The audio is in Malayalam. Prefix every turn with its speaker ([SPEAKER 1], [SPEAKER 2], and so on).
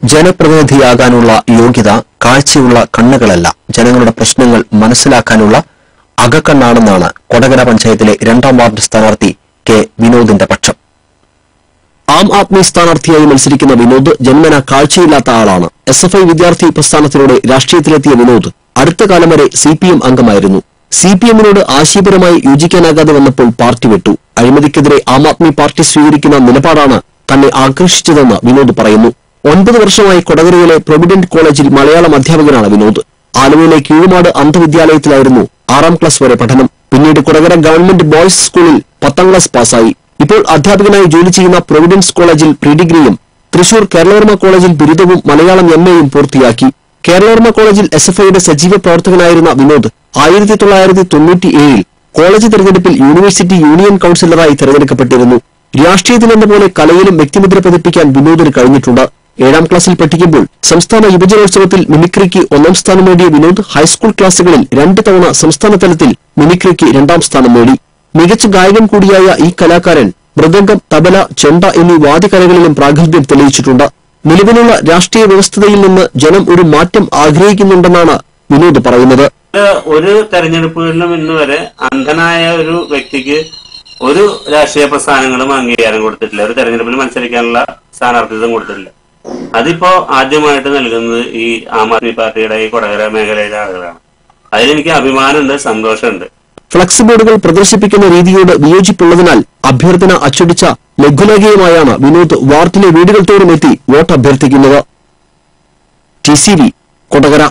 [SPEAKER 1] ജനപ്രതിനിധിയാകാനുള്ള യോഗ്യത കാഴ്ചയുള്ള കണ്ണുകളല്ല, ജനങ്ങളുടെ പ്രശ്നങ്ങൾ മനസ്സിലാക്കാനുള്ള അകക്കണ്ണാണെന്നാണ് കൊടകര പഞ്ചായത്തിലെ 2ാം വാർഡ് സ്ഥാനാർത്ഥി കെ വിനോദിന്റെ പക്ഷം. ആം ആദ്മി സ്ഥാനാർത്ഥിയായി മത്സരിക്കുന്ന വിനോദ് ജന്മന കാഴ്ചയില്ലാത്ത ആളാണ്. SFI വിദ്യാർത്ഥി പ്രസ്ഥാനത്തിലൂടെ രാഷ്ട്രീയത്തിലെത്തിയ വിനോദ് അടുത്ത കാലം വരെ CPM അംഗമായിരുന്നു. CPMനോട് ആശയപരമായി യോജിക്കാനാകാതെ വന്നപ്പോൾ പാർട്ടി വിട്ടു. അഴിമതിക്കെതിരെ ആം ആദ്മി പാർട്ടി സ്വീകരിക്കുന്ന നിലപാടാണ് തന്നെ ആകർഷിച്ചതെന്ന് വിനോദ് പറയുന്നു. 9 വർഷമായി കൊടകരയിലെ പ്രൊവിഡന്റ് കോളേജിൽ മലയാളം അധ്യാപകനാണ് വിനോദ്. ആലുവയിലെ കീഴുമാട് അന്ധവിദ്യാലയത്തിലായിരുന്നു 6ാം ക്ലാസ് വരെ പഠനം. പിന്നീട് കൊടകര ഗവൺമെന്റ് ബോയ്സ് സ്കൂളിൽ 10ാം ക്ലാസ് പാസ്സായി. ഇപ്പോൾ അധ്യാപകനായി ജോലി ചെയ്യുന്ന പ്രൊവിഡൻസ് കോളേജിൽ പ്രീഡിഗ്രിയും തൃശൂർ കേരളവർമ്മ കോളേജിൽ ബിരുദവും മലയാളം MAയും പൂർത്തിയാക്കി. കേരളവർമ്മ കോളേജിൽ SFIയുടെ സജീവ പ്രവർത്തകനായിരുന്ന വിനോദ് 1997 കോളേജ് തെരഞ്ഞെടുപ്പിൽ യൂണിവേഴ്സിറ്റി യൂണിയൻ കൌൺസിലറായി തെരഞ്ഞെടുക്കപ്പെട്ടിരുന്നു. രാഷ്ട്രീയത്തിലെന്ന പോലെ കലയിലും വ്യക്തിമുദ്ര പതിപ്പിക്കാൻ വിനോദിന് കഴിഞ്ഞിട്ടുണ്ട്. 7ാം ക്ലാസ്സിൽ പഠിക്കുമ്പോൾ സംസ്ഥാന യുവജനോത്സവത്തിൽ മിമിക്രിക്ക് 1ാം സ്ഥാനം നേടിയ വിനോദ് ഹൈസ്കൂൾ ക്ലാസുകളിൽ 2 തവണ സംസ്ഥാന തലത്തിൽ മിമിക്രിക്ക് 2ാം സ്ഥാനം നേടി. മികച്ച ഗായകൻ കൂടിയായ ഈ കലാകാരൻ മൃദംഗം, തബല, ചെണ്ട എന്നീ വാദ്യകലകളിലും പ്രാഗൽഭ്യം തെളിയിച്ചിട്ടുണ്ട്. നിലവിലുള്ള രാഷ്ട്രീയ വ്യവസ്ഥയിൽ നിന്ന് ജനം ഒരു മാറ്റം ആഗ്രഹിക്കുന്നുണ്ടെന്നാണ് വിനോദ് പറയുന്നത്.
[SPEAKER 2] ഒരു തെരഞ്ഞെടുപ്പുകളിലും ഇന്നുവരെ അന്ധനായ ഒരു വ്യക്തിക്ക് ഒരു രാഷ്ട്രീയ പ്രസ്ഥാനങ്ങളും അംഗീകാരം കൊടുത്തിട്ടില്ല. ഒരു തെരഞ്ഞെടുപ്പിൽ മത്സരിക്കാനുള്ള സ്ഥാനാർത്ഥിത്വം കൊടുത്തിട്ടില്ല. അതിപ്പോ ആദ്യമായിട്ട് നൽകുന്നത് ഈ ആം ആദ്മി പാർട്ടിയുടെ ഈ കൊടകര മേഖലയിലെ ആളുകളാണ്. അതിലെനിക്ക് അഭിമാനമുണ്ട്, സന്തോഷമുണ്ട്.
[SPEAKER 1] ഫ്ലക്സ് ബോർഡുകൾ പ്രദർശിപ്പിക്കുന്ന രീതിയോട് വിയോജിപ്പുള്ളതിനാൽ അഭ്യർത്ഥന അച്ചടിച്ച ലഘുലേഖയുമായാണ് വിനോദ് വാർഡിലെ വീടുകൾ തോറും എത്തി വോട്ട് അഭ്യർത്ഥിക്കുന്നത്. TCV കൊടകര.